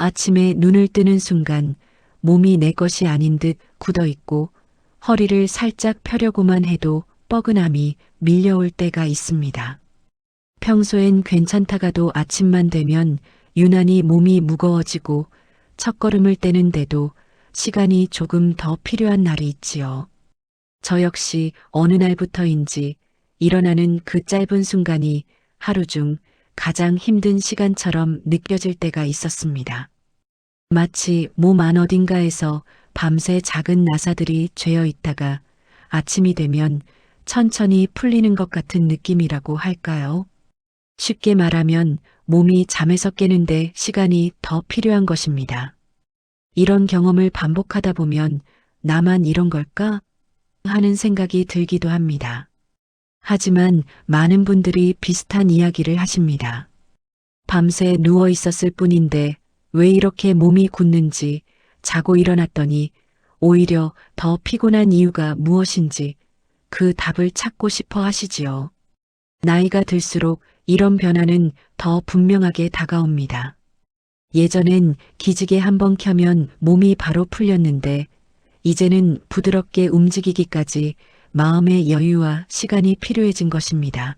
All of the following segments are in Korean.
아침에 눈을 뜨는 순간 몸이 내 것이 아닌 듯 굳어 있고 허리를 살짝 펴려고만 해도 뻐근함이 밀려올 때가 있습니다. 평소엔 괜찮다가도 아침만 되면 유난히 몸이 무거워지고 첫걸음을 떼는데도 시간이 조금 더 필요한 날이 있지요. 저 역시 어느 날부터인지 일어나는 그 짧은 순간이 하루 중 가장 힘든 시간처럼 느껴질 때가 있었습니다. 마치 몸 안 어딘가에서 밤새 작은 나사들이 죄어 있다가 아침이 되면 천천히 풀리는 것 같은 느낌이라고 할까요? 쉽게 말하면 몸이 잠에서 깨는데 시간이 더 필요한 것입니다. 이런 경험을 반복하다 보면 나만 이런 걸까? 하는 생각이 들기도 합니다. 하지만 많은 분들이 비슷한 이야기를 하십니다. 밤새 누워 있었을 뿐인데 왜 이렇게 몸이 굳는지 자고 일어났더니 오히려 더 피곤한 이유가 무엇인지 그 답을 찾고 싶어 하시지요. 나이가 들수록 이런 변화는 더 분명하게 다가옵니다. 예전엔 기지개 한번 켜면 몸이 바로 풀렸는데 이제는 부드럽게 움직이기까지 마음의 여유와 시간이 필요해진 것입니다.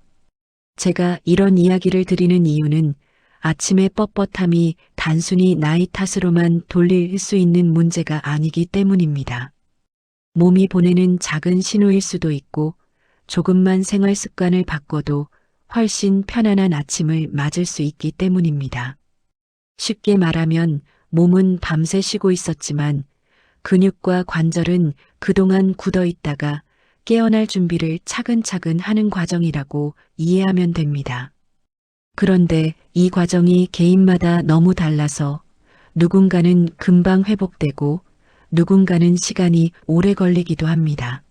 제가 이런 이야기를 드리는 이유는 아침의 뻣뻣함이 단순히 나이 탓으로만 돌릴 수 있는 문제가 아니기 때문입니다. 몸이 보내는 작은 신호일 수도 있고 조금만 생활 습관을 바꿔도 훨씬 편안한 아침을 맞을 수 있기 때문입니다. 쉽게 말하면 몸은 밤새 쉬고 있었지만 근육과 관절은 그동안 굳어 있다가 깨어날 준비를 차근차근 하는 과정이라고 이해하면 됩니다. 그런데 이 과정이 개인마다 너무 달라서 누군가는 금방 회복되고 누군가는 시간이 오래 걸리기도 합니다.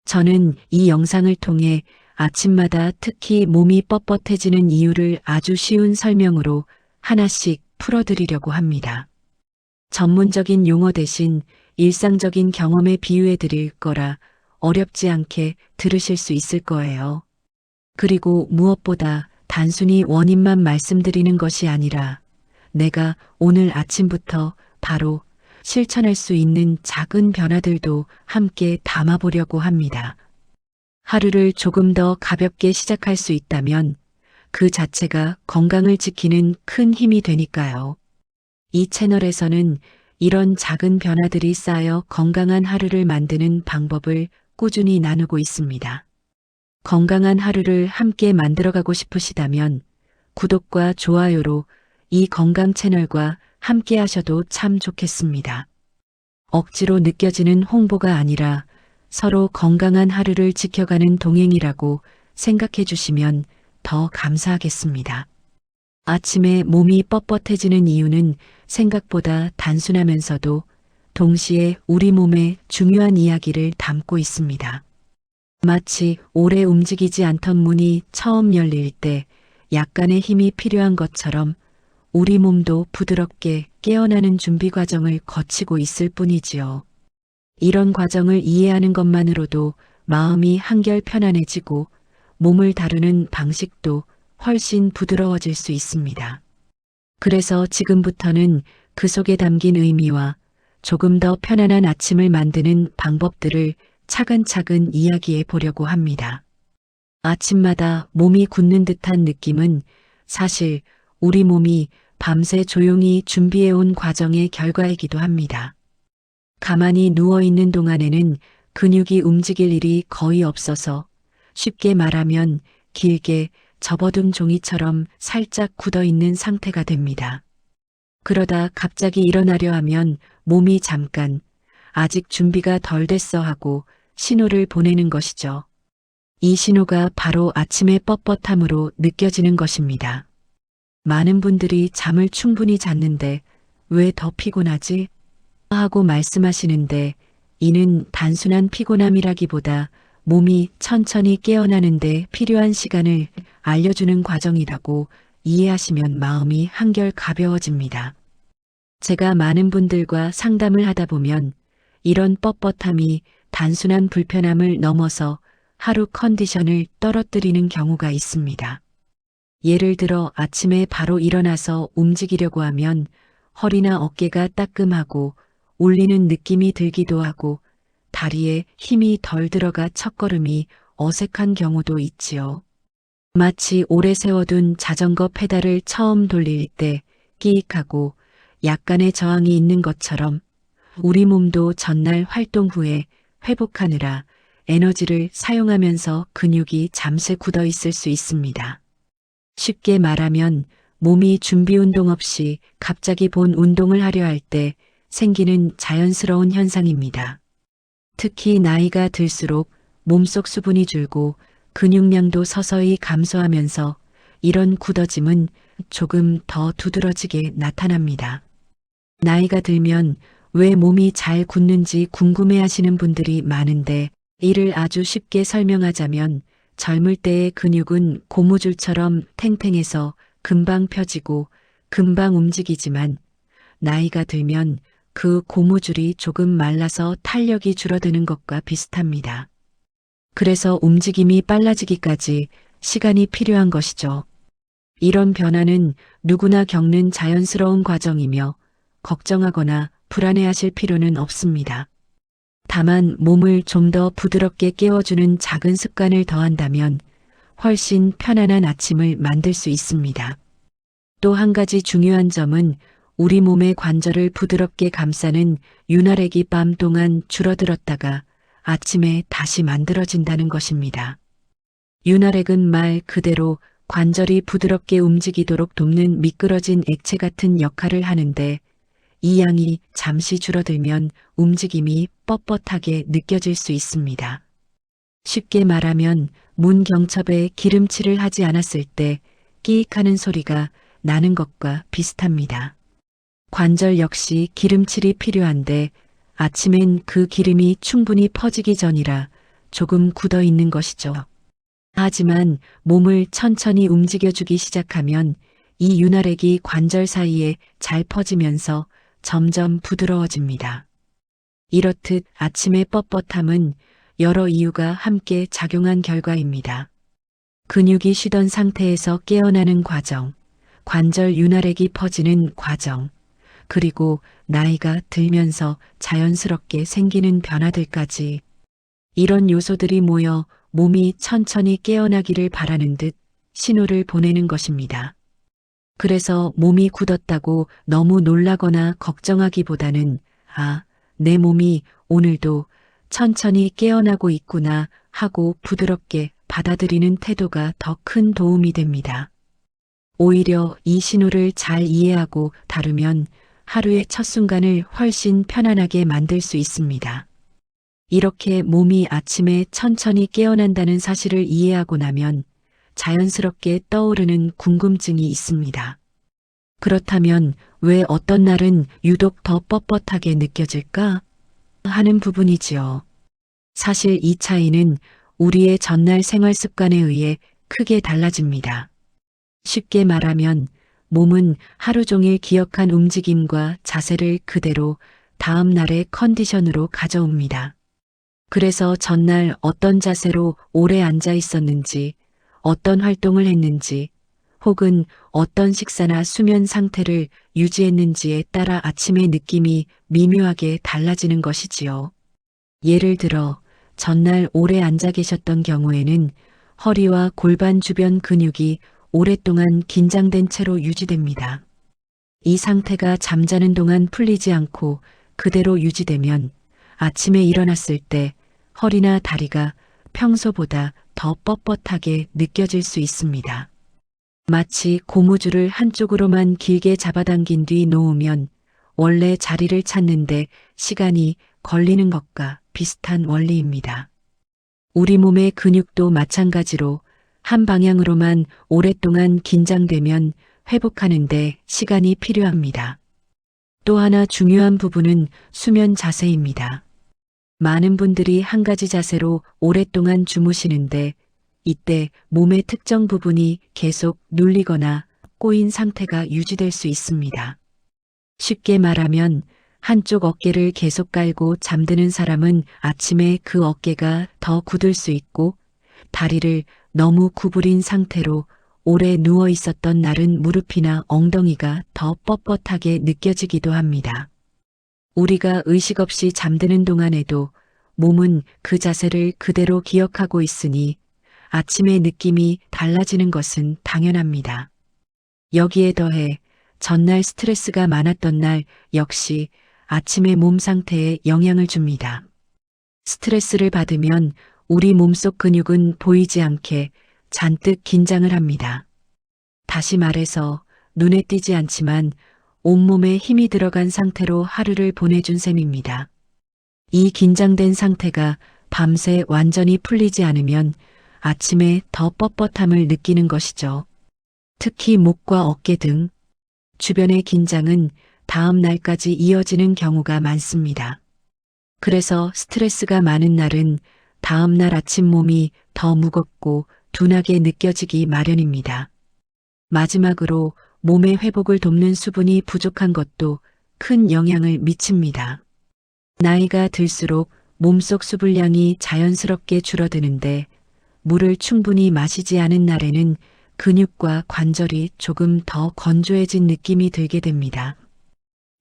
저는 이 영상을 통해 아침마다 특히 몸이 뻣뻣해지는 이유를 아주 쉬운 설명으로 하나씩 풀어드리려고 합니다. 전문적인 용어 대신 일상적인 경험에 비유해 드릴 거라 어렵지 않게 들으실 수 있을 거예요. 그리고 무엇보다 단순히 원인만 말씀드리는 것이 아니라 내가 오늘 아침부터 바로 실천할 수 있는 작은 변화들도 함께 담아보려고 합니다. 하루를 조금 더 가볍게 시작할 수 있다면 그 자체가 건강을 지키는 큰 힘이 되니까요. 이 채널에서는 이런 작은 변화들이 쌓여 건강한 하루를 만드는 방법을 꾸준히 나누고 있습니다. 건강한 하루를 함께 만들어가고 싶으시다면 구독과 좋아요로 이 건강 채널과 함께 하셔도 참 좋겠습니다. 억지로 느껴지는 홍보가 아니라 서로 건강한 하루를 지켜가는 동행이라고 생각해 주시면 더 감사하겠습니다. 아침에 몸이 뻣뻣해지는 이유는 생각보다 단순하면서도 동시에 우리 몸의 중요한 이야기를 담고 있습니다. 마치 오래 움직이지 않던 문이 처음 열릴 때 약간의 힘이 필요한 것처럼 우리 몸도 부드럽게 깨어나는 준비 과정을 거치고 있을 뿐이지요. 이런 과정을 이해하는 것만으로도 마음이 한결 편안해지고 몸을 다루는 방식도 훨씬 부드러워질 수 있습니다. 그래서 지금부터는 그 속에 담긴 의미와 조금 더 편안한 아침을 만드는 방법들을 차근차근 이야기해 보려고 합니다. 아침마다 몸이 굳는 듯한 느낌은 사실 우리 몸이 밤새 조용히 준비해온 과정의 결과이기도 합니다. 가만히 누워있는 동안에는 근육이 움직일 일이 거의 없어서 쉽게 말하면 길게 접어둔 종이처럼 살짝 굳어있는 상태가 됩니다. 그러다 갑자기 일어나려 하면 몸이 잠깐 아직 준비가 덜 됐어 하고 신호를 보내는 것이죠. 이 신호가 바로 아침의 뻣뻣함으로 느껴지는 것입니다. 많은 분들이 잠을 충분히 잤는데 왜 더 피곤하지? 하고 말씀하시는데 이는 단순한 피곤함이라기보다 몸이 천천히 깨어나는데 필요한 시간을 알려주는 과정이라고 이해하시면 마음이 한결 가벼워집니다. 제가 많은 분들과 상담을 하다 보면 이런 뻣뻣함이 단순한 불편함을 넘어서 하루 컨디션을 떨어뜨리는 경우가 있습니다. 예를 들어 아침에 바로 일어나서 움직이려고 하면 허리나 어깨가 따끔하고 울리는 느낌이 들기도 하고 다리에 힘이 덜 들어가 첫걸음이 어색한 경우도 있지요. 마치 오래 세워둔 자전거 페달을 처음 돌릴 때 끼익하고 약간의 저항이 있는 것처럼 우리 몸도 전날 활동 후에 회복하느라 에너지를 사용하면서 근육이 잠시 굳어 있을 수 있습니다. 쉽게 말하면 몸이 준비 운동 없이 갑자기 본 운동을 하려 할 때 생기는 자연스러운 현상입니다. 특히 나이가 들수록 몸속 수분이 줄고 근육량도 서서히 감소하면서 이런 굳어짐은 조금 더 두드러지게 나타납니다. 나이가 들면 왜 몸이 잘 굳는지 궁금해 하시는 분들이 많은데 이를 아주 쉽게 설명하자면 젊을 때의 근육은 고무줄처럼 탱탱해서 금방 펴지고 금방 움직이지만 나이가 들면 그 고무줄이 조금 말라서 탄력이 줄어드는 것과 비슷합니다. 그래서 움직임이 빨라지기까지 시간이 필요한 것이죠. 이런 변화는 누구나 겪는 자연스러운 과정이며 걱정하거나 불안해하실 필요는 없습니다. 다만 몸을 좀 더 부드럽게 깨워주는 작은 습관을 더한다면 훨씬 편안한 아침을 만들 수 있습니다. 또 한 가지 중요한 점은 우리 몸의 관절을 부드럽게 감싸는 윤활액이 밤 동안 줄어들었다가 아침에 다시 만들어진다는 것입니다. 윤활액은 말 그대로 관절이 부드럽게 움직이도록 돕는 미끄러진 액체 같은 역할을 하는데 이 양이 잠시 줄어들면 움직임이 뻣뻣하게 느껴질 수 있습니다. 쉽게 말하면 문 경첩에 기름칠을 하지 않았을 때 끼익하는 소리가 나는 것과 비슷합니다. 관절 역시 기름칠이 필요한데 아침엔 그 기름이 충분히 퍼지기 전이라 조금 굳어 있는 것이죠. 하지만 몸을 천천히 움직여주기 시작하면 이 윤활액이 관절 사이에 잘 퍼지면서 점점 부드러워집니다. 이렇듯 아침의 뻣뻣함은 여러 이유가 함께 작용한 결과입니다. 근육이 쉬던 상태에서 깨어나는 과정, 관절 윤활액이 퍼지는 과정, 그리고 나이가 들면서 자연스럽게 생기는 변화들까지 이런 요소들이 모여 몸이 천천히 깨어나기를 바라는 듯 신호를 보내는 것입니다. 그래서 몸이 굳었다고 너무 놀라거나 걱정하기보다는 내 몸이 오늘도 천천히 깨어나고 있구나 하고 부드럽게 받아들이는 태도가 더 큰 도움이 됩니다. 오히려 이 신호를 잘 이해하고 다루면 하루의 첫 순간을 훨씬 편안하게 만들 수 있습니다. 이렇게 몸이 아침에 천천히 깨어난다는 사실을 이해하고 나면 자연스럽게 떠오르는 궁금증이 있습니다. 그렇다면 왜 어떤 날은 유독 더 뻣뻣하게 느껴질까 하는 부분이지요. 사실 이 차이는 우리의 전날 생활 습관에 의해 크게 달라집니다. 쉽게 말하면 몸은 하루 종일 기억한 움직임과 자세를 그대로 다음 날의 컨디션으로 가져옵니다. 그래서 전날 어떤 자세로 오래 앉아 있었는지, 어떤 활동을 했는지, 혹은 어떤 식사나 수면 상태를 유지했는지에 따라 아침의 느낌이 미묘하게 달라지는 것이지요. 예를 들어 전날 오래 앉아 계셨던 경우에는 허리와 골반 주변 근육이 오랫동안 긴장된 채로 유지됩니다. 이 상태가 잠자는 동안 풀리지 않고 그대로 유지되면 아침에 일어났을 때 허리나 다리가 평소보다 더 뻣뻣하게 느껴질 수 있습니다. 마치 고무줄을 한쪽으로만 길게 잡아당긴 뒤 놓으면 원래 자리를 찾는데 시간이 걸리는 것과 비슷한 원리입니다. 우리 몸의 근육도 마찬가지로 한 방향으로만 오랫동안 긴장되면 회복하는데 시간이 필요합니다. 또 하나 중요한 부분은 수면 자세입니다. 많은 분들이 한 가지 자세로 오랫동안 주무시는데 이때 몸의 특정 부분이 계속 눌리거나 꼬인 상태가 유지될 수 있습니다. 쉽게 말하면 한쪽 어깨를 계속 깔고 잠드는 사람은 아침에 그 어깨가 더 굳을 수 있고 다리를 너무 구부린 상태로 오래 누워 있었던 날은 무릎이나 엉덩이가 더 뻣뻣하게 느껴지기도 합니다. 우리가 의식 없이 잠드는 동안에도 몸은 그 자세를 그대로 기억하고 있으니 아침의 느낌이 달라지는 것은 당연합니다. 여기에 더해 전날 스트레스가 많았던 날 역시 아침의 몸 상태에 영향을 줍니다. 스트레스를 받으면 우리 몸속 근육은 보이지 않게 잔뜩 긴장을 합니다. 다시 말해서 눈에 띄지 않지만 온몸에 힘이 들어간 상태로 하루를 보내준 셈입니다. 이 긴장된 상태가 밤새 완전히 풀리지 않으면 아침에 더 뻣뻣함을 느끼는 것이죠. 특히 목과 어깨 등 주변의 긴장은 다음 날까지 이어지는 경우가 많습니다. 그래서 스트레스가 많은 날은 다음 날 아침 몸이 더 무겁고 둔하게 느껴지기 마련입니다. 마지막으로 몸의 회복을 돕는 수분이 부족한 것도 큰 영향을 미칩니다. 나이가 들수록 몸속 수분량이 자연스럽게 줄어드는데 물을 충분히 마시지 않은 날에는 근육과 관절이 조금 더 건조해진 느낌이 들게 됩니다.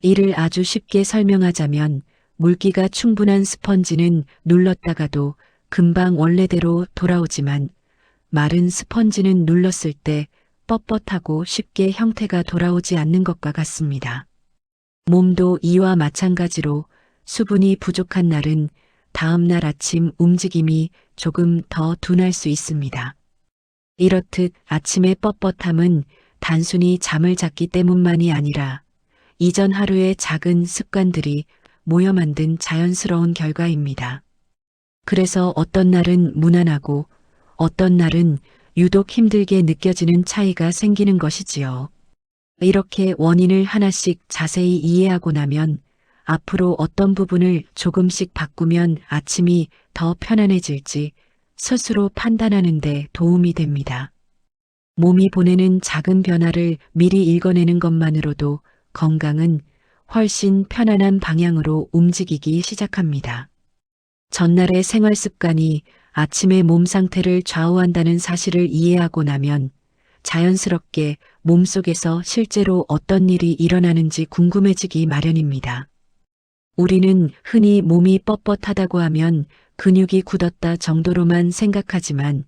이를 아주 쉽게 설명하자면 물기가 충분한 스펀지는 눌렀다가도 금방 원래대로 돌아오지만 마른 스펀지는 눌렀을 때 뻣뻣하고 쉽게 형태가 돌아오지 않는 것과 같습니다. 몸도 이와 마찬가지로 수분이 부족한 날은 다음 날 아침 움직임이 조금 더 둔할 수 있습니다. 이렇듯 아침의 뻣뻣함은 단순히 잠을 잤기 때문만이 아니라 이전 하루의 작은 습관들이 모여 만든 자연스러운 결과입니다. 그래서 어떤 날은 무난하고 어떤 날은 유독 힘들게 느껴지는 차이가 생기는 것이지요. 이렇게 원인을 하나씩 자세히 이해하고 나면 앞으로 어떤 부분을 조금씩 바꾸면 아침이 더 편안해질지 스스로 판단하는 데 도움이 됩니다. 몸이 보내는 작은 변화를 미리 읽어내는 것만으로도 건강은 훨씬 편안한 방향으로 움직이기 시작합니다. 전날의 생활 습관이 아침의 몸 상태를 좌우한다는 사실을 이해하고 나면 자연스럽게 몸속에서 실제로 어떤 일이 일어나는지 궁금해지기 마련입니다. 우리는 흔히 몸이 뻣뻣하다고 하면 근육이 굳었다 정도로만 생각하지만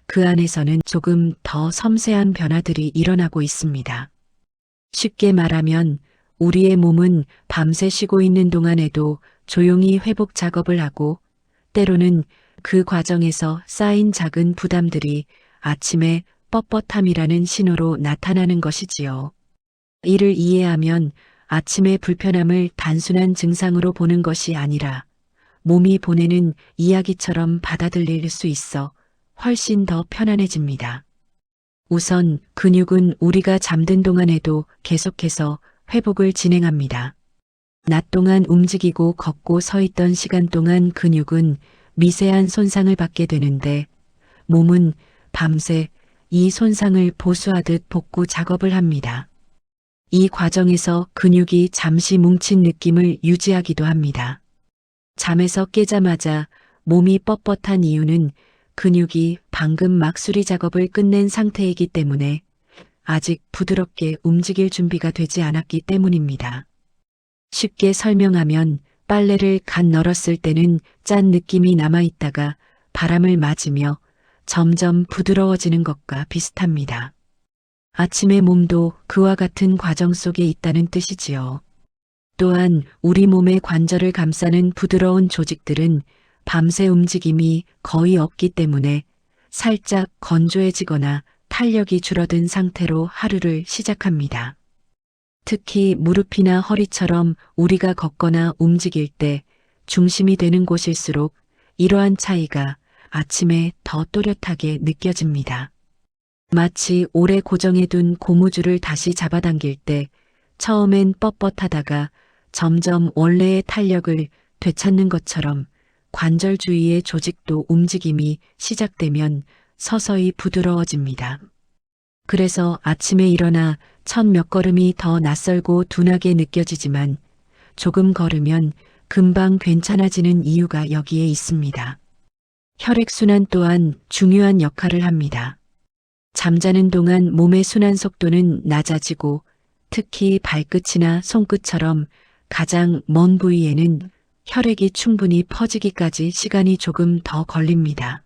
그 안에서는 조금 더 섬세한 변화들이 일어나고 있습니다. 쉽게 말하면 우리의 몸은 밤새 쉬고 있는 동안에도 조용히 회복 작업을 하고 때로는 그 과정에서 쌓인 작은 부담들이 아침에 뻣뻣함이라는 신호로 나타나는 것이지요. 이를 이해하면 아침의 불편함을 단순한 증상으로 보는 것이 아니라 몸이 보내는 이야기처럼 받아들일 수 있어 훨씬 더 편안해집니다. 우선 근육은 우리가 잠든 동안에도 계속해서 회복을 진행합니다. 낮 동안 움직이고 걷고 서 있던 시간 동안 근육은 미세한 손상을 받게 되는데 몸은 밤새 이 손상을 보수하듯 복구 작업을 합니다. 이 과정에서 근육이 잠시 뭉친 느낌을 유지하기도 합니다. 잠에서 깨자마자 몸이 뻣뻣한 이유는 근육이 방금 막수리 작업을 끝낸 상태이기 때문에 아직 부드럽게 움직일 준비가 되지 않았기 때문입니다. 쉽게 설명하면 빨래를 갓 널었을 때는 짠 느낌이 남아있다가 바람을 맞으며 점점 부드러워지는 것과 비슷합니다. 아침의 몸도 그와 같은 과정 속에 있다는 뜻이지요. 또한 우리 몸의 관절을 감싸는 부드러운 조직들은 밤새 움직임이 거의 없기 때문에 살짝 건조해지거나 탄력이 줄어든 상태로 하루를 시작합니다. 특히 무릎이나 허리처럼 우리가 걷거나 움직일 때 중심이 되는 곳일수록 이러한 차이가 아침에 더 또렷하게 느껴집니다. 마치 오래 고정해둔 고무줄을 다시 잡아당길 때 처음엔 뻣뻣하다가 점점 원래의 탄력을 되찾는 것처럼 관절 주위의 조직도 움직임이 시작되면 서서히 부드러워집니다. 그래서 아침에 일어나 첫 몇 걸음이 더 낯설고 둔하게 느껴지지만 조금 걸으면 금방 괜찮아지는 이유가 여기에 있습니다. 혈액순환 또한 중요한 역할을 합니다. 잠자는 동안 몸의 순환 속도는 낮아지고 특히 발끝이나 손끝처럼 가장 먼 부위에는 혈액이 충분히 퍼지기까지 시간이 조금 더 걸립니다.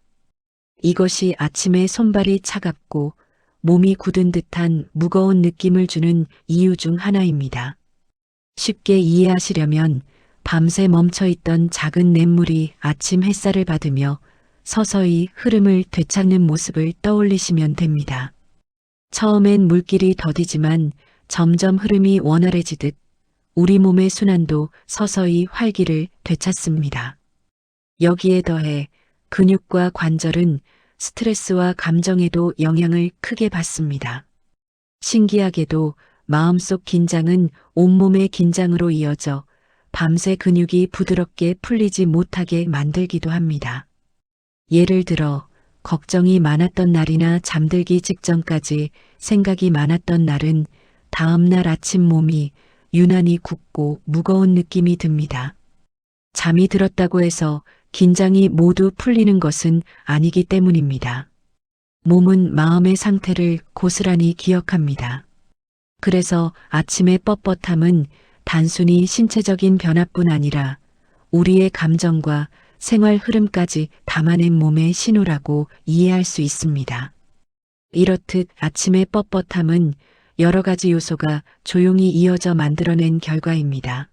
이것이 아침에 손발이 차갑고 몸이 굳은 듯한 무거운 느낌을 주는 이유 중 하나입니다. 쉽게 이해하시려면 밤새 멈춰있던 작은 냇물이 아침 햇살을 받으며 서서히 흐름을 되찾는 모습을 떠올리시면 됩니다. 처음엔 물길이 더디지만 점점 흐름이 원활해지듯 우리 몸의 순환도 서서히 활기를 되찾습니다. 여기에 더해 근육과 관절은 스트레스와 감정에도 영향을 크게 받습니다. 신기하게도 마음속 긴장은 온몸의 긴장으로 이어져 밤새 근육이 부드럽게 풀리지 못하게 만들기도 합니다. 예를 들어 걱정이 많았던 날이나 잠들기 직전까지 생각이 많았던 날은 다음날 아침 몸이 유난히 굳고 무거운 느낌이 듭니다. 잠이 들었다고 해서 긴장이 모두 풀리는 것은 아니기 때문입니다. 몸은 마음의 상태를 고스란히 기억합니다. 그래서 아침의 뻣뻣함은 단순히 신체적인 변화뿐 아니라 우리의 감정과 생활 흐름까지 담아낸 몸의 신호라고 이해할 수 있습니다. 이렇듯 아침의 뻣뻣함은 여러 가지 요소가 조용히 이어져 만들어낸 결과입니다.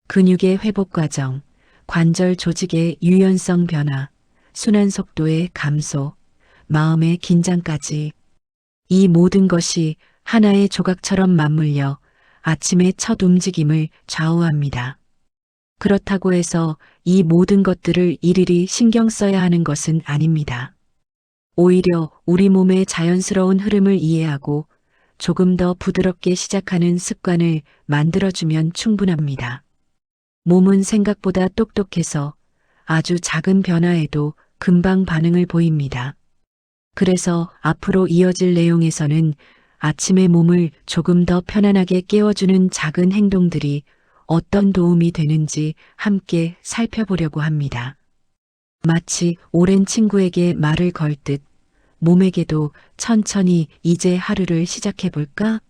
근육의 회복 과정, 관절 조직의 유연성 변화, 순환 속도의 감소, 마음의 긴장까지 이 모든 것이 하나의 조각처럼 맞물려 아침의 첫 움직임을 좌우합니다. 그렇다고 해서 이 모든 것들을 일일이 신경 써야 하는 것은 아닙니다. 오히려 우리 몸의 자연스러운 흐름을 이해하고 조금 더 부드럽게 시작하는 습관을 만들어주면 충분합니다. 몸은 생각보다 똑똑해서 아주 작은 변화에도 금방 반응을 보입니다. 그래서 앞으로 이어질 내용에서는 아침에 몸을 조금 더 편안하게 깨워주는 작은 행동들이 어떤 도움이 되는지 함께 살펴보려고 합니다. 마치 오랜 친구에게 말을 걸 듯 몸에게도 천천히 이제 하루를 시작해볼까?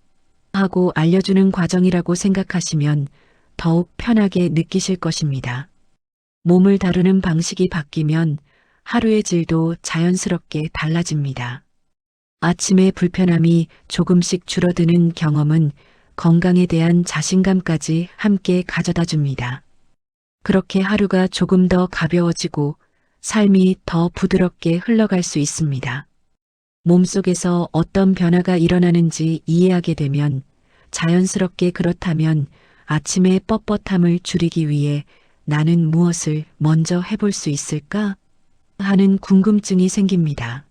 하고 알려주는 과정이라고 생각하시면 더욱 편하게 느끼실 것입니다. 몸을 다루는 방식이 바뀌면 하루의 질도 자연스럽게 달라집니다. 아침의 불편함이 조금씩 줄어드는 경험은 건강에 대한 자신감까지 함께 가져다 줍니다. 그렇게 하루가 조금 더 가벼워지고 삶이 더 부드럽게 흘러갈 수 있습니다. 몸속에서 어떤 변화가 일어나는지 이해하게 되면 자연스럽게 그렇다면 아침의 뻣뻣함을 줄이기 위해 나는 무엇을 먼저 해볼 수 있을까? 하는 궁금증이 생깁니다.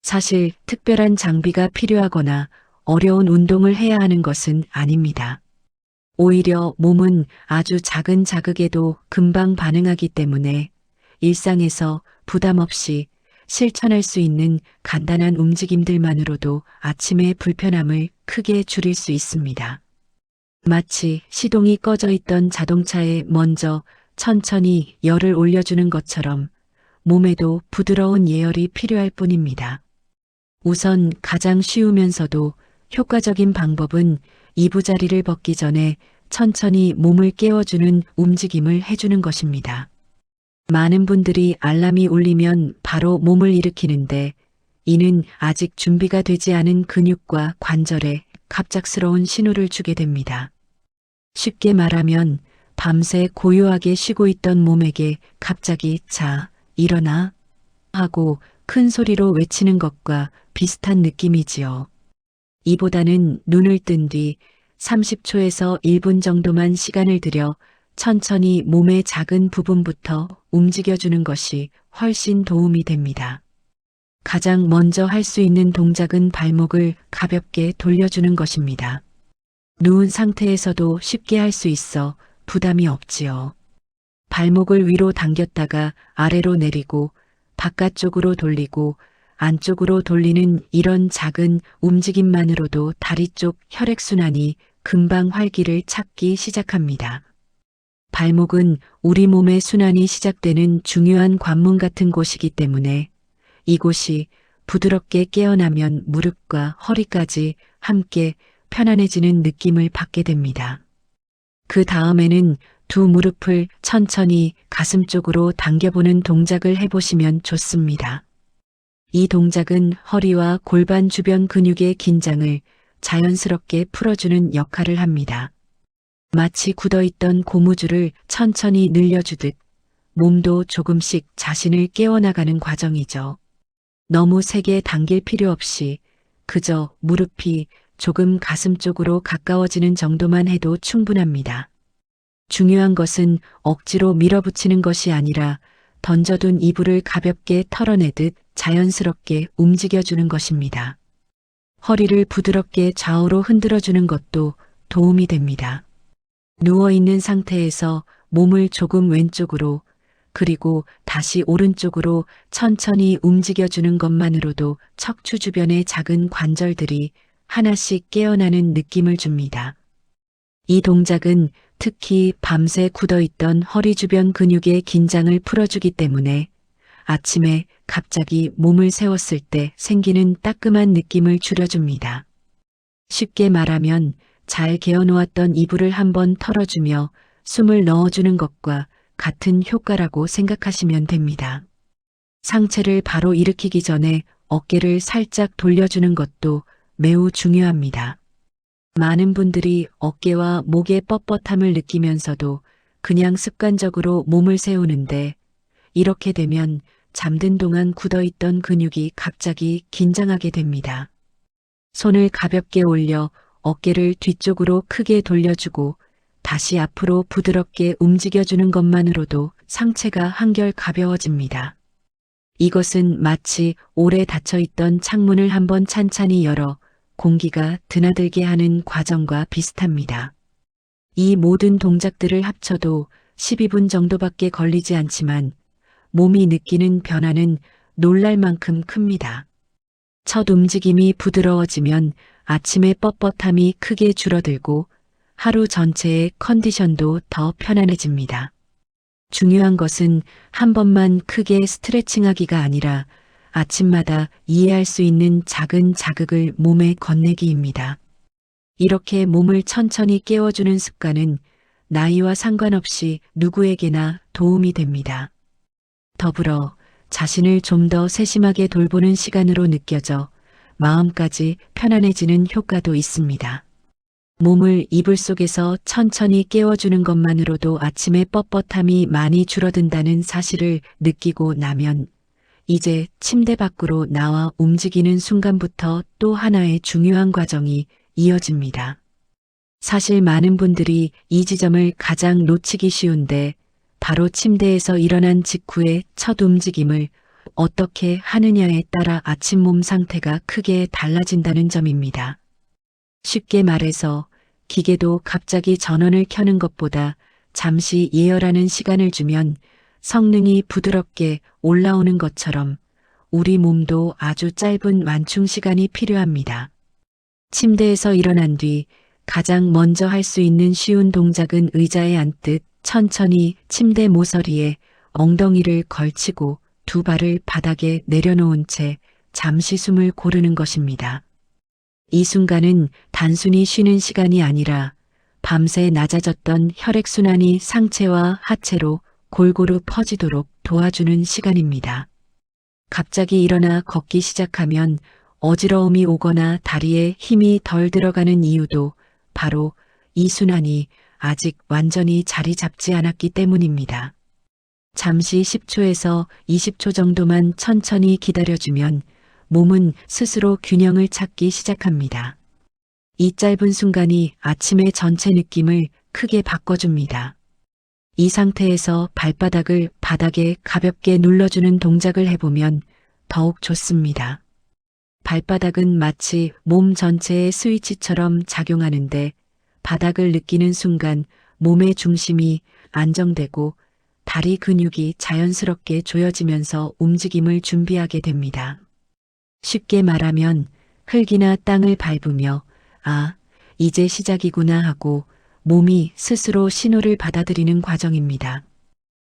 사실 특별한 장비가 필요하거나 어려운 운동을 해야 하는 것은 아닙니다. 오히려 몸은 아주 작은 자극에도 금방 반응하기 때문에 일상에서 부담 없이 실천할 수 있는 간단한 움직임들만으로도 아침의 불편함을 크게 줄일 수 있습니다. 마치 시동이 꺼져 있던 자동차에 먼저 천천히 열을 올려주는 것처럼 몸에도 부드러운 예열이 필요할 뿐입니다. 우선 가장 쉬우면서도 효과적인 방법은 이부자리를 벗기 전에 천천히 몸을 깨워주는 움직임을 해주는 것입니다. 많은 분들이 알람이 울리면 바로 몸을 일으키는데 이는 아직 준비가 되지 않은 근육과 관절에 갑작스러운 신호를 주게 됩니다. 쉽게 말하면 밤새 고요하게 쉬고 있던 몸에게 갑자기 자, 일어나 하고 큰 소리로 외치는 것과 비슷한 느낌이지요. 이보다는 눈을 뜬 뒤 30초에서 1분 정도만 시간을 들여 천천히 몸의 작은 부분부터 움직여주는 것이 훨씬 도움이 됩니다. 가장 먼저 할 수 있는 동작은 발목을 가볍게 돌려주는 것입니다. 누운 상태에서도 쉽게 할 수 있어 부담이 없지요. 발목을 위로 당겼다가 아래로 내리고 바깥쪽으로 돌리고 안쪽으로 돌리는 이런 작은 움직임만으로도 다리 쪽 혈액순환이 금방 활기를 찾기 시작합니다. 발목은 우리 몸의 순환이 시작되는 중요한 관문 같은 곳이기 때문에 이곳이 부드럽게 깨어나면 무릎과 허리까지 함께 편안해지는 느낌을 받게 됩니다. 그 다음에는 두 무릎을 천천히 가슴 쪽으로 당겨보는 동작을 해보시면 좋습니다. 이 동작은 허리와 골반 주변 근육의 긴장을 자연스럽게 풀어주는 역할을 합니다. 마치 굳어있던 고무줄을 천천히 늘려주듯 몸도 조금씩 자신을 깨워나가는 과정이죠. 너무 세게 당길 필요 없이 그저 무릎이 조금 가슴 쪽으로 가까워지는 정도만 해도 충분합니다. 중요한 것은 억지로 밀어붙이는 것이 아니라 던져둔 이불을 가볍게 털어내듯 자연스럽게 움직여주는 것입니다. 허리를 부드럽게 좌우로 흔들어주는 것도 도움이 됩니다. 누워있는 상태에서 몸을 조금 왼쪽으로 그리고 다시 오른쪽으로 천천히 움직여주는 것만으로도 척추 주변의 작은 관절들이 하나씩 깨어나는 느낌을 줍니다. 이 동작은 특히 밤새 굳어있던 허리 주변 근육의 긴장을 풀어주기 때문에 아침에 갑자기 몸을 세웠을 때 생기는 따끔한 느낌을 줄여줍니다. 쉽게 말하면 잘 개어놓았던 이불을 한번 털어주며 숨을 넣어주는 것과 같은 효과라고 생각하시면 됩니다. 상체를 바로 일으키기 전에 어깨를 살짝 돌려주는 것도 매우 중요합니다. 많은 분들이 어깨와 목의 뻣뻣함을 느끼면서도 그냥 습관적으로 몸을 세우는데 이렇게 되면 잠든 동안 굳어있던 근육이 갑자기 긴장하게 됩니다. 손을 가볍게 올려 어깨를 뒤쪽으로 크게 돌려주고 다시 앞으로 부드럽게 움직여주는 것만으로도 상체가 한결 가벼워집니다. 이것은 마치 오래 닫혀있던 창문을 한번 찬찬히 열어 공기가 드나들게 하는 과정과 비슷합니다. 이 모든 동작들을 합쳐도 12분 정도밖에 걸리지 않지만 몸이 느끼는 변화는 놀랄 만큼 큽니다. 첫 움직임이 부드러워지면 아침의 뻣뻣함이 크게 줄어들고 하루 전체의 컨디션도 더 편안해집니다. 중요한 것은 한 번만 크게 스트레칭하기가 아니라 아침마다 이해할 수 있는 작은 자극을 몸에 건네기입니다. 이렇게 몸을 천천히 깨워주는 습관은 나이와 상관없이 누구에게나 도움이 됩니다. 더불어 자신을 좀 더 세심하게 돌보는 시간으로 느껴져 마음까지 편안해지는 효과도 있습니다. 몸을 이불 속에서 천천히 깨워주는 것만으로도 아침의 뻣뻣함이 많이 줄어든다는 사실을 느끼고 나면 이제 침대 밖으로 나와 움직이는 순간부터 또 하나의 중요한 과정이 이어집니다. 사실 많은 분들이 이 지점을 가장 놓치기 쉬운데 바로 침대에서 일어난 직후의 첫 움직임을 어떻게 하느냐에 따라 아침 몸 상태가 크게 달라진다는 점입니다. 쉽게 말해서 기계도 갑자기 전원을 켜는 것보다 잠시 예열하는 시간을 주면 성능이 부드럽게 올라오는 것처럼 우리 몸도 아주 짧은 완충 시간이 필요합니다. 침대에서 일어난 뒤 가장 먼저 할 수 있는 쉬운 동작은 의자에 앉듯 천천히 침대 모서리에 엉덩이를 걸치고 두 발을 바닥에 내려놓은 채 잠시 숨을 고르는 것입니다. 이 순간은 단순히 쉬는 시간이 아니라 밤새 낮아졌던 혈액순환이 상체와 하체로 골고루 퍼지도록 도와주는 시간입니다. 갑자기 일어나 걷기 시작하면 어지러움이 오거나 다리에 힘이 덜 들어가는 이유도 바로 이 순환이 아직 완전히 자리 잡지 않았기 때문입니다. 잠시 10초에서 20초 정도만 천천히 기다려주면 몸은 스스로 균형을 찾기 시작합니다. 이 짧은 순간이 아침의 전체 느낌을 크게 바꿔줍니다. 이 상태에서 발바닥을 바닥에 가볍게 눌러주는 동작을 해보면 더욱 좋습니다. 발바닥은 마치 몸 전체의 스위치처럼 작용하는데 바닥을 느끼는 순간 몸의 중심이 안정되고 다리 근육이 자연스럽게 조여지면서 움직임을 준비하게 됩니다. 쉽게 말하면 흙이나 땅을 밟으며 아, 이제 시작이구나 하고 몸이 스스로 신호를 받아들이는 과정입니다.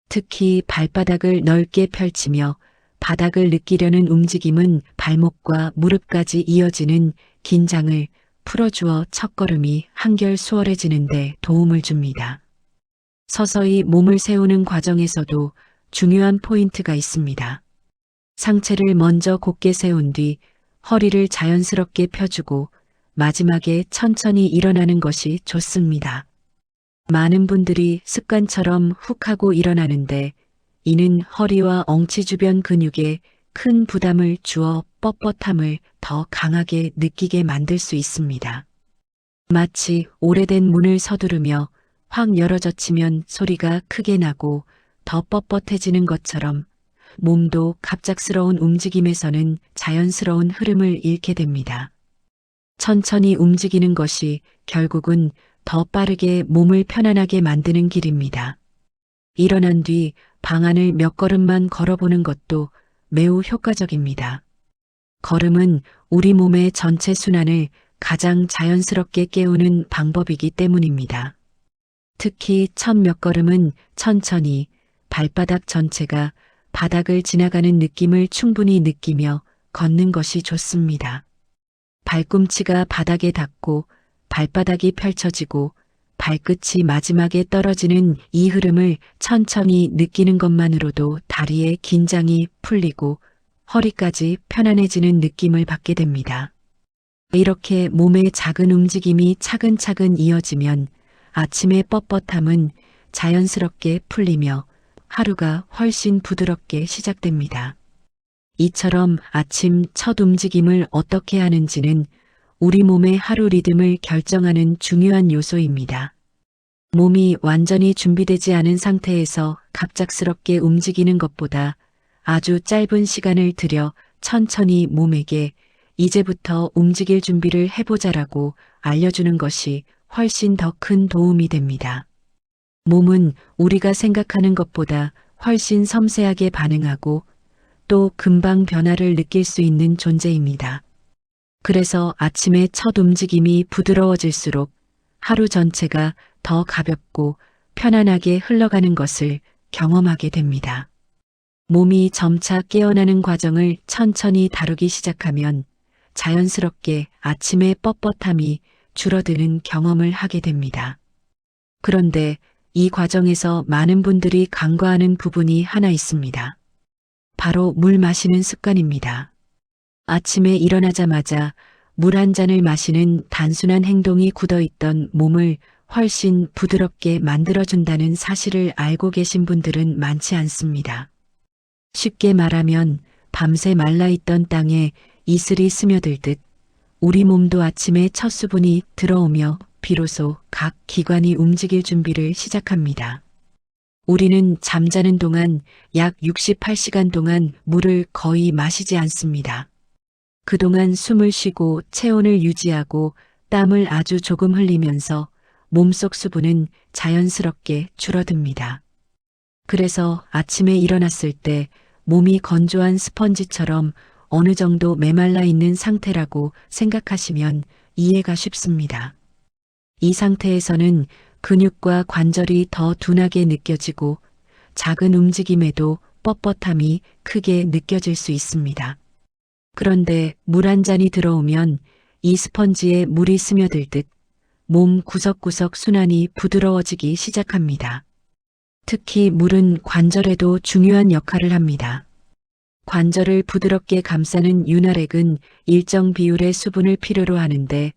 특히 발바닥을 넓게 펼치며 바닥을 느끼려는 움직임은 발목과 무릎까지 이어지는 긴장을 풀어주어 첫걸음이 한결 수월해지는 데 도움을 줍니다. 서서히 몸을 세우는 과정에서도 중요한 포인트가 있습니다. 상체를 먼저 곧게 세운 뒤 허리를 자연스럽게 펴주고 마지막에 천천히 일어나는 것이 좋습니다. 많은 분들이 습관처럼 훅 하고 일어나는데 이는 허리와 엉치 주변 근육에 큰 부담을 주어 뻣뻣함을 더 강하게 느끼게 만들 수 있습니다. 마치 오래된 문을 서두르며 확 열어젖히면 소리가 크게 나고 더 뻣뻣해지는 것처럼 몸도 갑작스러운 움직임에서는 자연스러운 흐름을 잃게 됩니다. 천천히 움직이는 것이 결국은 더 빠르게 몸을 편안하게 만드는 길입니다. 일어난 뒤 방 안을 몇 걸음만 걸어보는 것도 매우 효과적입니다. 걸음은 우리 몸의 전체 순환을 가장 자연스럽게 깨우는 방법이기 때문입니다. 특히 첫 몇 걸음은 천천히 발바닥 전체가 바닥을 지나가는 느낌을 충분히 느끼며 걷는 것이 좋습니다. 발꿈치가 바닥에 닿고 발바닥이 펼쳐지고 발끝이 마지막에 떨어지는 이 흐름을 천천히 느끼는 것만으로도 다리의 긴장이 풀리고 허리까지 편안해지는 느낌을 받게 됩니다. 이렇게 몸의 작은 움직임이 차근차근 이어지면 아침의 뻣뻣함은 자연스럽게 풀리며 하루가 훨씬 부드럽게 시작됩니다. 이처럼 아침 첫 움직임을 어떻게 하는지는 우리 몸의 하루 리듬을 결정하는 중요한 요소입니다. 몸이 완전히 준비되지 않은 상태에서 갑작스럽게 움직이는 것보다 아주 짧은 시간을 들여 천천히 몸에게 이제부터 움직일 준비를 해보자라고 알려주는 것이 훨씬 더 큰 도움이 됩니다. 몸은 우리가 생각하는 것보다 훨씬 섬세하게 반응하고 또 금방 변화를 느낄 수 있는 존재입니다. 그래서 아침의 첫 움직임이 부드러워질수록 하루 전체가 더 가볍고 편안하게 흘러가는 것을 경험하게 됩니다. 몸이 점차 깨어나는 과정을 천천히 다루기 시작하면 자연스럽게 아침의 뻣뻣함이 줄어드는 경험을 하게 됩니다. 그런데 이 과정에서 많은 분들이 간과하는 부분이 하나 있습니다. 바로 물 마시는 습관입니다. 아침에 일어나자마자 물 한 잔을 마시는 단순한 행동이 굳어있던 몸을 훨씬 부드럽게 만들어준다는 사실을 알고 계신 분들은 많지 않습니다. 쉽게 말하면 밤새 말라있던 땅에 이슬이 스며들듯 우리 몸도 아침에 첫 수분이 들어오며 비로소 각 기관이 움직일 준비를 시작합니다. 우리는 잠자는 동안 약 68시간 동안 물을 거의 마시지 않습니다. 그동안 숨을 쉬고 체온을 유지하고 땀을 아주 조금 흘리면서 몸속 수분은 자연스럽게 줄어듭니다. 그래서 아침에 일어났을 때 몸이 건조한 스펀지처럼 어느 정도 메말라 있는 상태라고 생각하시면 이해가 쉽습니다. 이 상태에서는 근육과 관절이 더 둔하게 느껴지고 작은 움직임에도 뻣뻣함이 크게 느껴질 수 있습니다. 그런데 물 한 잔이 들어오면 이 스펀지에 물이 스며들듯 몸 구석구석 순환이 부드러워지기 시작합니다. 특히 물은 관절에도 중요한 역할을 합니다. 관절을 부드럽게 감싸는 윤활액은 일정 비율의 수분을 필요로 하는데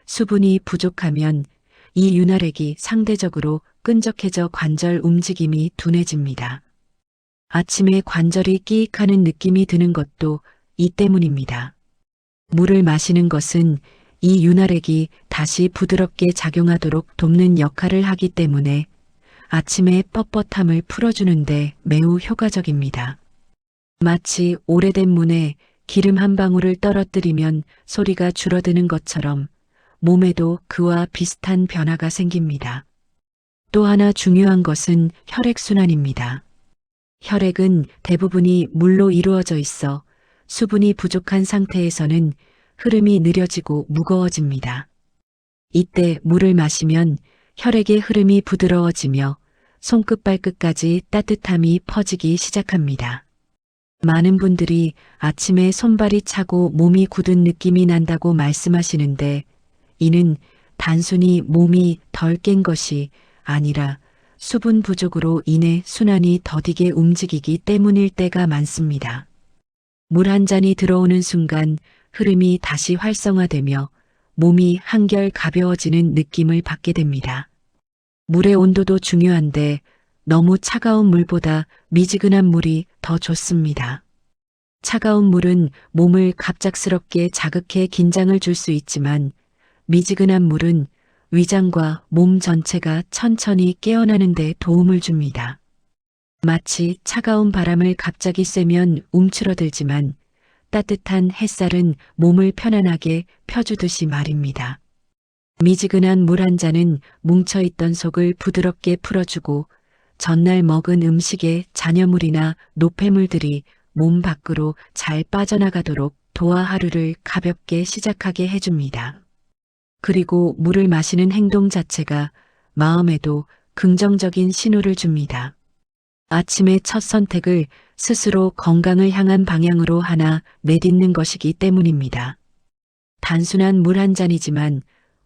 수분이 부족하면 이 윤활액이 상대적으로 끈적해져 관절 움직임이 둔해집니다. 아침에 관절이 끼익하는 느낌이 드는 것도 이 때문입니다. 물을 마시는 것은 이 윤활액이 다시 부드럽게 작용하도록 돕는 역할을 하기 때문에 아침의 뻣뻣함을 풀어주는데 매우 효과적입니다. 마치 오래된 문에 기름 한 방울을 떨어뜨리면 소리가 줄어드는 것처럼 몸에도 그와 비슷한 변화가 생깁니다. 또 하나 중요한 것은 혈액순환입니다. 혈액은 대부분이 물로 이루어져 있어 수분이 부족한 상태에서는 흐름이 느려지고 무거워집니다. 이때 물을 마시면 혈액의 흐름이 부드러워지며 손끝 발끝까지 따뜻함이 퍼지기 시작합니다. 많은 분들이 아침에 손발이 차고 몸이 굳은 느낌이 난다고 말씀하시는데 이는 단순히 몸이 덜 깬 것이 아니라 수분 부족으로 인해 순환이 더디게 움직이기 때문일 때가 많습니다. 물 한 잔이 들어오는 순간 흐름이 다시 활성화되며 몸이 한결 가벼워지는 느낌을 받게 됩니다. 물의 온도도 중요한데 너무 차가운 물보다 미지근한 물이 더 좋습니다. 차가운 물은 몸을 갑작스럽게 자극해 긴장을 줄 수 있지만 미지근한 물은 위장과 몸 전체가 천천히 깨어나는 데 도움을 줍니다. 마치 차가운 바람을 갑자기 쐬면 움츠러들지만 따뜻한 햇살은 몸을 편안하게 펴주듯이 말입니다. 미지근한 물 한 잔은 뭉쳐있던 속을 부드럽게 풀어주고 전날 먹은 음식의 잔여물이나 노폐물들이 몸 밖으로 잘 빠져나가도록 도와 하루를 가볍게 시작하게 해줍니다. 그리고 물을 마시는 행동 자체가 마음에도 긍정적인 신호를 줍니다. 아침의 첫 선택을 스스로 건강을 향한 방향으로 하나 내딛는 것이기 때문입니다. 단순한 물 한 잔이지만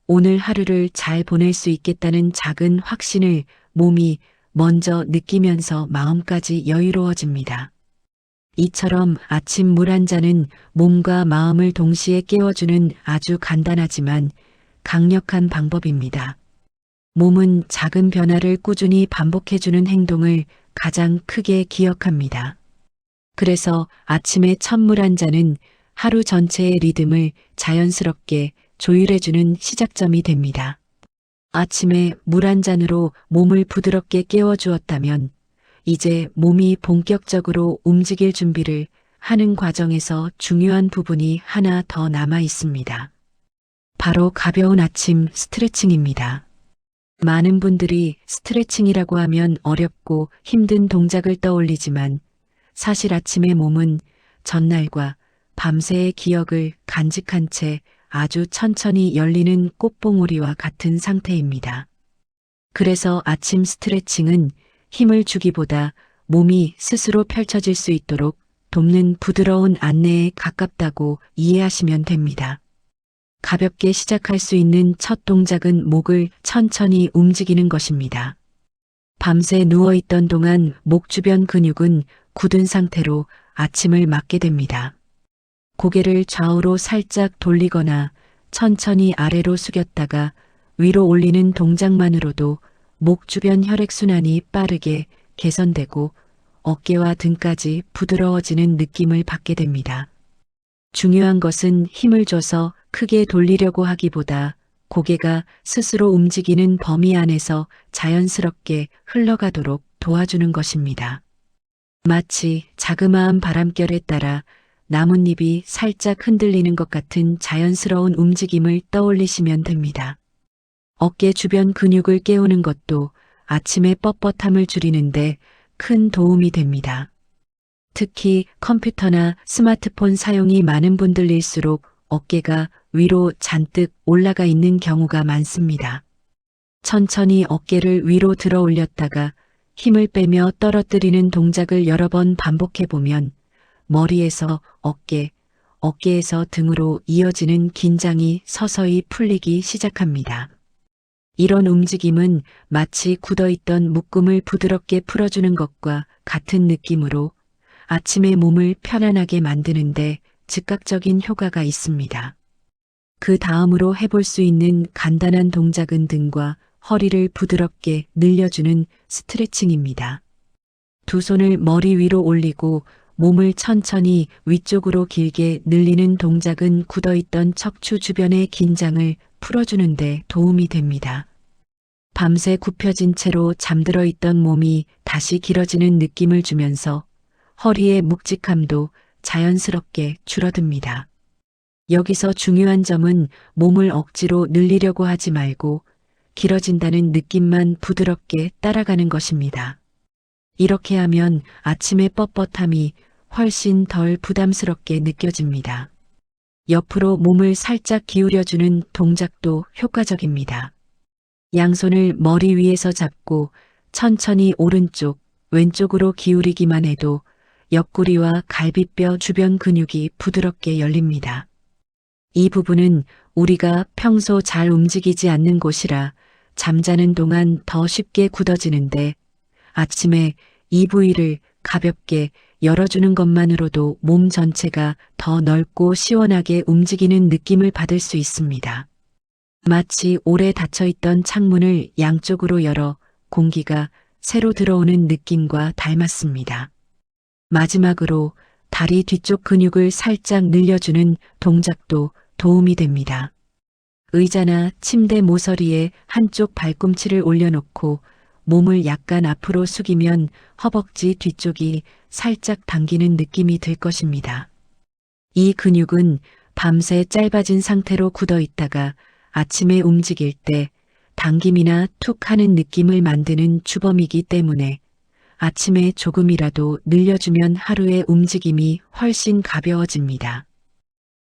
오늘 하루를 잘 보낼 수 있겠다는 작은 확신을 몸이 먼저 느끼면서 마음까지 여유로워집니다. 이처럼 아침 물 한 잔은 몸과 마음을 동시에 깨워주는 아주 간단하지만 강력한 방법입니다. 몸은 작은 변화를 꾸준히 반복해주는 행동을 가장 크게 기억합니다. 그래서 아침의 첫 물 한 잔은 하루 전체의 리듬을 자연스럽게 조율해주는 시작점이 됩니다. 아침에 물 한 잔으로 몸을 부드럽게 깨워주었다면 이제 몸이 본격적으로 움직일 준비를 하는 과정에서 중요한 부분이 하나 더 남아 있습니다. 바로 가벼운 아침 스트레칭입니다. 많은 분들이 스트레칭이라고 하면 어렵고 힘든 동작을 떠올리지만 사실 아침의 몸은 전날과 밤새의 기억을 간직한 채 아주 천천히 열리는 꽃봉오리와 같은 상태입니다. 그래서 아침 스트레칭은 힘을 주기보다 몸이 스스로 펼쳐질 수 있도록 돕는 부드러운 안내에 가깝다고 이해하시면 됩니다. 가볍게 시작할 수 있는 첫 동작은 목을 천천히 움직이는 것입니다. 밤새 누워있던 동안 목 주변 근육은 굳은 상태로 아침을 맞게 됩니다. 고개를 좌우로 살짝 돌리거나 천천히 아래로 숙였다가 위로 올리는 동작만으로도 목 주변 혈액순환이 빠르게 개선되고 어깨와 등까지 부드러워지는 느낌을 받게 됩니다. 중요한 것은 힘을 줘서 크게 돌리려고 하기보다 고개가 스스로 움직이는 범위 안에서 자연스럽게 흘러가도록 도와주는 것입니다. 마치 자그마한 바람결에 따라 나뭇잎이 살짝 흔들리는 것 같은 자연스러운 움직임을 떠올리시면 됩니다. 어깨 주변 근육을 깨우는 것도 아침의 뻣뻣함을 줄이는데 큰 도움이 됩니다. 특히 컴퓨터나 스마트폰 사용이 많은 분들일수록 어깨가 위로 잔뜩 올라가 있는 경우가 많습니다. 천천히 어깨를 위로 들어 올렸다가 힘을 빼며 떨어뜨리는 동작을 여러 번 반복해보면 머리에서 어깨, 어깨에서 등으로 이어지는 긴장이 서서히 풀리기 시작합니다. 이런 움직임은 마치 굳어있던 묶음을 부드럽게 풀어주는 것과 같은 느낌으로 아침에 몸을 편안하게 만드는데 즉각적인 효과가 있습니다. 그 다음으로 해볼 수 있는 간단한 동작은 등과 허리를 부드럽게 늘려주는 스트레칭입니다. 두 손을 머리 위로 올리고 몸을 천천히 위쪽으로 길게 늘리는 동작은 굳어있던 척추 주변의 긴장을 풀어주는데 도움이 됩니다. 밤새 굽혀진 채로 잠들어 있던 몸이 다시 길어지는 느낌을 주면서 허리의 묵직함도 자연스럽게 줄어듭니다. 여기서 중요한 점은 몸을 억지로 늘리려고 하지 말고 길어진다는 느낌만 부드럽게 따라가는 것입니다. 이렇게 하면 아침의 뻣뻣함이 훨씬 덜 부담스럽게 느껴집니다. 옆으로 몸을 살짝 기울여주는 동작도 효과적입니다. 양손을 머리 위에서 잡고 천천히 오른쪽, 왼쪽으로 기울이기만 해도 옆구리와 갈비뼈 주변 근육이 부드럽게 열립니다. 이 부분은 우리가 평소 잘 움직이지 않는 곳이라 잠자는 동안 더 쉽게 굳어지는데 아침에 이 부위를 가볍게 열어주는 것만으로도 몸 전체가 더 넓고 시원하게 움직이는 느낌을 받을 수 있습니다. 마치 오래 닫혀있던 창문을 양쪽으로 열어 공기가 새로 들어오는 느낌과 닮았습니다. 마지막으로 다리 뒤쪽 근육을 살짝 늘려주는 동작도 도움이 됩니다. 의자나 침대 모서리에 한쪽 발꿈치를 올려놓고 몸을 약간 앞으로 숙이면 허벅지 뒤쪽이 살짝 당기는 느낌이 들 것입니다. 이 근육은 밤새 짧아진 상태로 굳어 있다가 아침에 움직일 때 당김이나 툭 하는 느낌을 만드는 주범이기 때문에 아침에 조금이라도 늘려주면 하루의 움직임이 훨씬 가벼워집니다.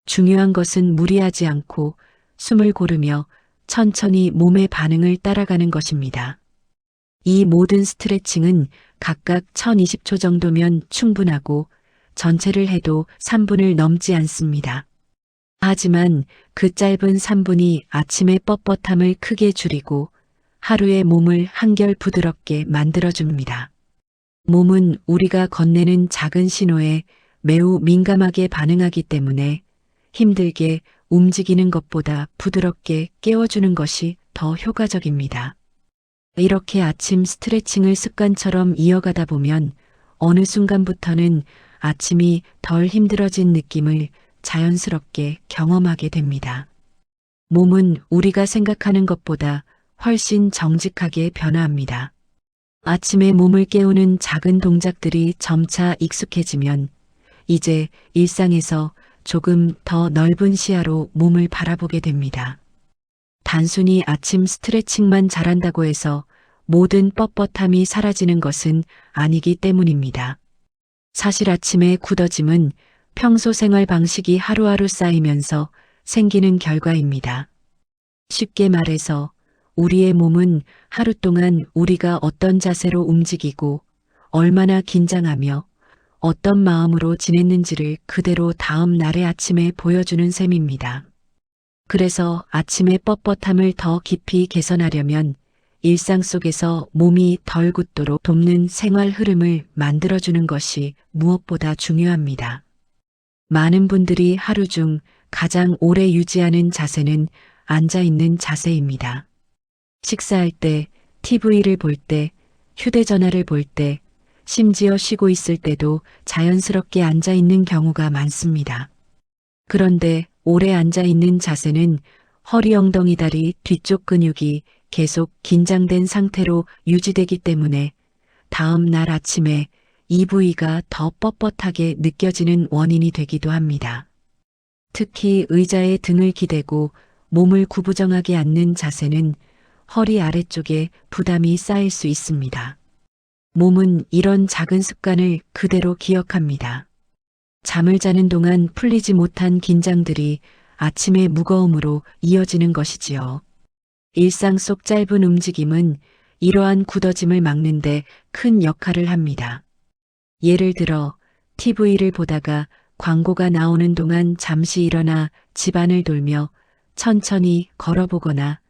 중요한 것은 무리하지 않고 숨을 고르며 천천히 몸의 반응을 따라가는 것입니다. 이 모든 스트레칭은 각각 1020초 정도면 충분하고 전체를 해도 3분을 넘지 않습니다. 하지만 그 짧은 3분이 아침의 뻣뻣함을 크게 줄이고 하루의 몸을 한결 부드럽게 만들어줍니다. 몸은 우리가 건네는 작은 신호에 매우 민감하게 반응하기 때문에 힘들게 움직이는 것보다 부드럽게 깨워주는 것이 더 효과적입니다. 이렇게 아침 스트레칭을 습관처럼 이어가다 보면 어느 순간부터는 아침이 덜 힘들어진 느낌을 자연스럽게 경험하게 됩니다. 몸은 우리가 생각하는 것보다 훨씬 정직하게 변화합니다. 아침에 몸을 깨우는 작은 동작들이 점차 익숙해지면 이제 일상에서 조금 더 넓은 시야로 몸을 바라보게 됩니다. 단순히 아침 스트레칭만 잘한다고 해서 모든 뻣뻣함이 사라지는 것은 아니기 때문입니다. 사실 아침의 굳어짐은 평소 생활 방식이 하루하루 쌓이면서 생기는 결과입니다. 쉽게 말해서 우리의 몸은 하루 동안 우리가 어떤 자세로 움직이고 얼마나 긴장하며 어떤 마음으로 지냈는지를 그대로 다음 날의 아침에 보여주는 셈입니다. 그래서 아침의 뻣뻣함을 더 깊이 개선하려면 일상 속에서 몸이 덜 굳도록 돕는 생활 흐름을 만들어주는 것이 무엇보다 중요합니다. 많은 분들이 하루 중 가장 오래 유지하는 자세는 앉아있는 자세입니다. 식사할 때, TV를 볼 때, 휴대전화를 볼 때, 심지어 쉬고 있을 때도 자연스럽게 앉아있는 경우가 많습니다. 그런데 오래 앉아있는 자세는 허리, 엉덩이, 다리 뒤쪽 근육이 계속 긴장된 상태로 유지되기 때문에 다음 날 아침에 이 부위가 더 뻣뻣하게 느껴지는 원인이 되기도 합니다. 특히 의자에 등을 기대고 몸을 구부정하게 앉는 자세는 허리 아래쪽에 부담이 쌓일 수 있습니다. 몸은 이런 작은 습관을 그대로 기억합니다. 잠을 자는 동안 풀리지 못한 긴장들이 아침의 무거움으로 이어지는 것이지요. 일상 속 짧은 움직임은 이러한 굳어짐을 막는데 큰 역할을 합니다. 예를 들어 TV를 보다가 광고가 나오는 동안 잠시 일어나 집안을 돌며 천천히 걸어보거나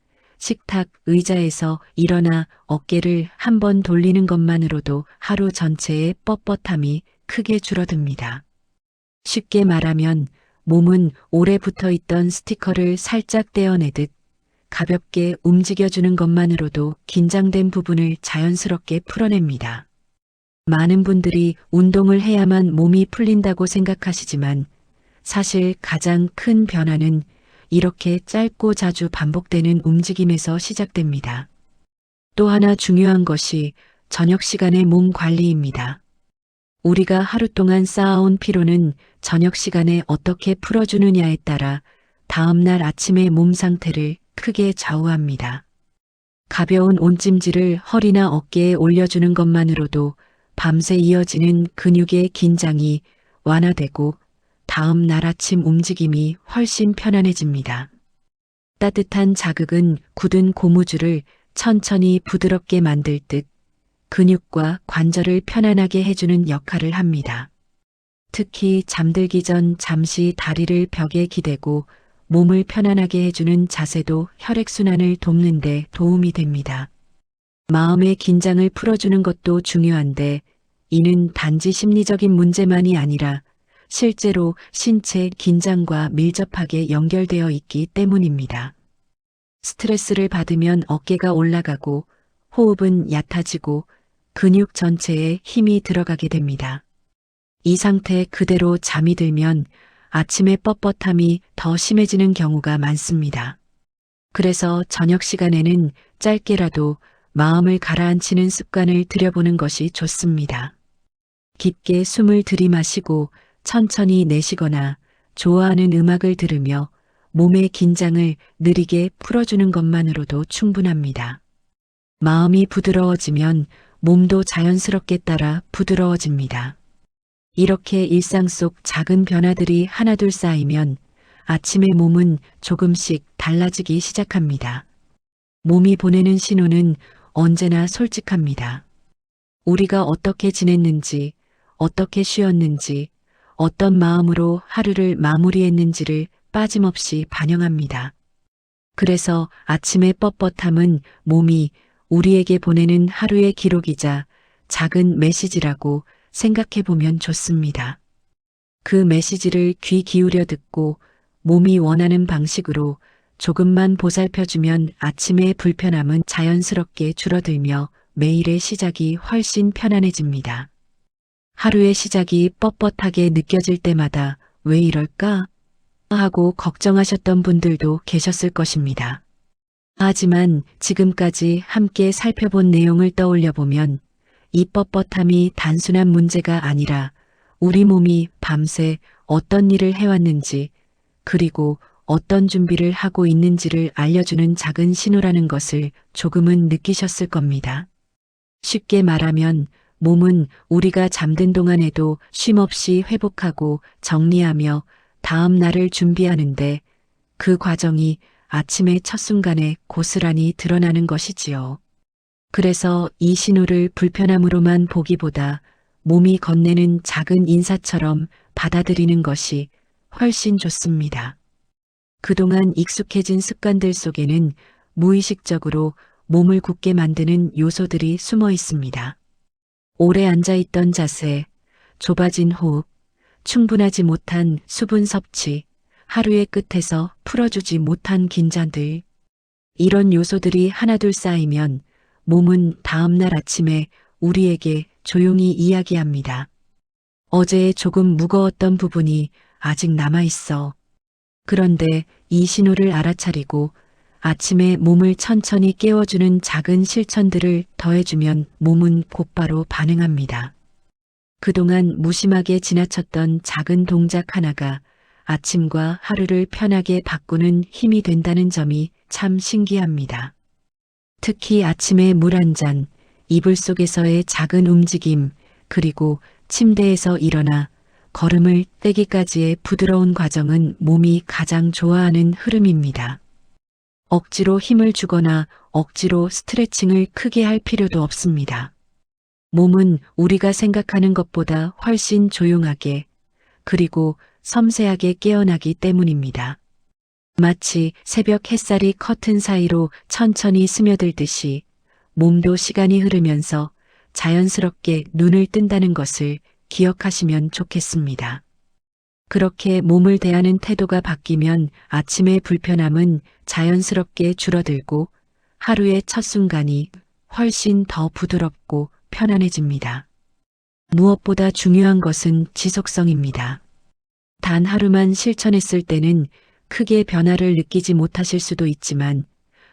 식탁 의자에서 일어나 어깨를 한번 돌리는 것만으로도 하루 전체의 뻣뻣함이 크게 줄어듭니다. 쉽게 말하면 몸은 오래 붙어 있던 스티커를 살짝 떼어내듯 가볍게 움직여주는 것만으로도 긴장된 부분을 자연스럽게 풀어냅니다. 많은 분들이 운동을 해야만 몸이 풀린다고 생각하시지만 사실 가장 큰 변화는 이렇게 짧고 자주 반복되는 움직임에서 시작됩니다. 또 하나 중요한 것이 저녁 시간의 몸 관리입니다. 우리가 하루 동안 쌓아온 피로는 저녁 시간에 어떻게 풀어주느냐에 따라 다음날 아침의 몸 상태를 크게 좌우합니다. 가벼운 온찜질을 허리나 어깨에 올려주는 것만으로도 밤새 이어지는 근육의 긴장이 완화되고 다음 날 아침 움직임이 훨씬 편안해집니다. 따뜻한 자극은 굳은 고무줄을 천천히 부드럽게 만들 듯 근육과 관절을 편안하게 해주는 역할을 합니다. 특히 잠들기 전 잠시 다리를 벽에 기대고 몸을 편안하게 해주는 자세도 혈액순환을 돕는 데 도움이 됩니다. 마음의 긴장을 풀어주는 것도 중요한데 이는 단지 심리적인 문제만이 아니라 실제로 신체 긴장과 밀접하게 연결되어 있기 때문입니다. 스트레스를 받으면 어깨가 올라가고 호흡은 얕아지고 근육 전체에 힘이 들어가게 됩니다. 이 상태 그대로 잠이 들면 아침의 뻣뻣함이 더 심해지는 경우가 많습니다. 그래서 저녁 시간에는 짧게라도 마음을 가라앉히는 습관을 들여보는 것이 좋습니다. 깊게 숨을 들이마시고 천천히 내쉬거나 좋아하는 음악을 들으며 몸의 긴장을 느리게 풀어주는 것만으로도 충분합니다. 마음이 부드러워지면 몸도 자연스럽게 따라 부드러워집니다. 이렇게 일상 속 작은 변화들이 하나둘 쌓이면 아침의 몸은 조금씩 달라지기 시작합니다. 몸이 보내는 신호는 언제나 솔직합니다. 우리가 어떻게 지냈는지, 어떻게 쉬었는지, 어떤 마음으로 하루를 마무리했는지를 빠짐없이 반영합니다. 그래서 아침의 뻣뻣함은 몸이 우리에게 보내는 하루의 기록이자 작은 메시지라고 생각해 보면 좋습니다. 그 메시지를 귀 기울여 듣고 몸이 원하는 방식으로 조금만 보살펴주면 아침의 불편함은 자연스럽게 줄어들며 매일의 시작이 훨씬 편안해집니다. 하루의 시작이 뻣뻣하게 느껴질 때마다 왜 이럴까? 하고 걱정하셨던 분들도 계셨을 것입니다. 하지만 지금까지 함께 살펴본 내용을 떠올려 보면 이 뻣뻣함이 단순한 문제가 아니라 우리 몸이 밤새 어떤 일을 해왔는지 그리고 어떤 준비를 하고 있는지를 알려주는 작은 신호라는 것을 조금은 느끼셨을 겁니다. 쉽게 말하면 몸은 우리가 잠든 동안에도 쉼없이 회복하고 정리하며 다음 날을 준비하는데 그 과정이 아침의 첫 순간에 고스란히 드러나는 것이지요. 그래서 이 신호를 불편함으로만 보기보다 몸이 건네는 작은 인사처럼 받아들이는 것이 훨씬 좋습니다. 그동안 익숙해진 습관들 속에는 무의식적으로 몸을 굳게 만드는 요소들이 숨어 있습니다. 오래 앉아있던 자세, 좁아진 호흡, 충분하지 못한 수분 섭취, 하루의 끝에서 풀어주지 못한 긴장들. 이런 요소들이 하나둘 쌓이면 몸은 다음날 아침에 우리에게 조용히 이야기합니다. 어제 조금 무거웠던 부분이 아직 남아있어. 그런데 이 신호를 알아차리고 아침에 몸을 천천히 깨워주는 작은 실천들을 더해주면 몸은 곧바로 반응합니다. 그동안 무심하게 지나쳤던 작은 동작 하나가 아침과 하루를 편하게 바꾸는 힘이 된다는 점이 참 신기합니다. 특히 아침에 물 한 잔, 이불 속에서의 작은 움직임, 그리고 침대에서 일어나 걸음을 떼기까지의 부드러운 과정은 몸이 가장 좋아하는 흐름입니다. 억지로 힘을 주거나 억지로 스트레칭을 크게 할 필요도 없습니다. 몸은 우리가 생각하는 것보다 훨씬 조용하게 그리고 섬세하게 깨어나기 때문입니다. 마치 새벽 햇살이 커튼 사이로 천천히 스며들듯이 몸도 시간이 흐르면서 자연스럽게 눈을 뜬다는 것을 기억하시면 좋겠습니다. 그렇게 몸을 대하는 태도가 바뀌면 아침의 불편함은 자연스럽게 줄어들고 하루의 첫 순간이 훨씬 더 부드럽고 편안해집니다. 무엇보다 중요한 것은 지속성입니다. 단 하루만 실천했을 때는 크게 변화를 느끼지 못하실 수도 있지만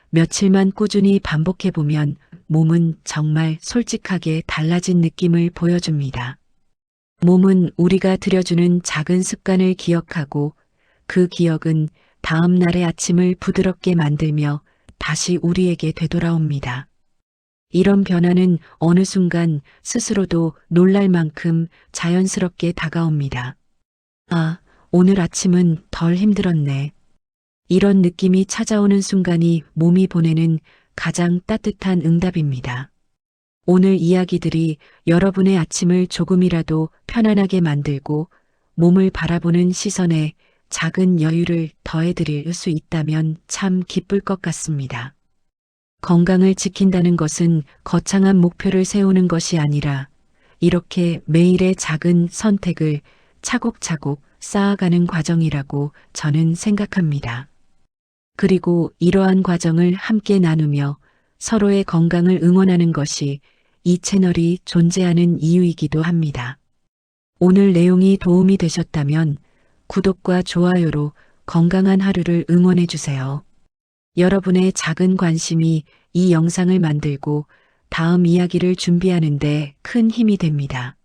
며칠만 꾸준히 반복해보면 몸은 정말 솔직하게 달라진 느낌을 보여줍니다. 몸은 우리가 들여주는 작은 습관을 기억하고 그 기억은 다음 날의 아침을 부드럽게 만들며 다시 우리에게 되돌아옵니다. 이런 변화는 어느 순간 스스로도 놀랄 만큼 자연스럽게 다가옵니다. 아, 오늘 아침은 덜 힘들었네. 이런 느낌이 찾아오는 순간이 몸이 보내는 가장 따뜻한 응답입니다. 오늘 이야기들이 여러분의 아침을 조금이라도 편안하게 만들고 몸을 바라보는 시선에 작은 여유를 더해드릴 수 있다면 참 기쁠 것 같습니다. 건강을 지킨다는 것은 거창한 목표를 세우는 것이 아니라 이렇게 매일의 작은 선택을 차곡차곡 쌓아가는 과정이라고 저는 생각합니다. 그리고 이러한 과정을 함께 나누며 서로의 건강을 응원하는 것이 이 채널이 존재하는 이유이기도 합니다. 오늘 내용이 도움이 되셨다면 구독과 좋아요로 건강한 하루를 응원해 주세요. 여러분의 작은 관심이 이 영상을 만들고 다음 이야기를 준비하는 데 큰 힘이 됩니다.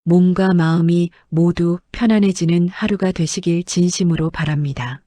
몸과 마음이 모두 편안해지는 하루가 되시길 진심으로 바랍니다.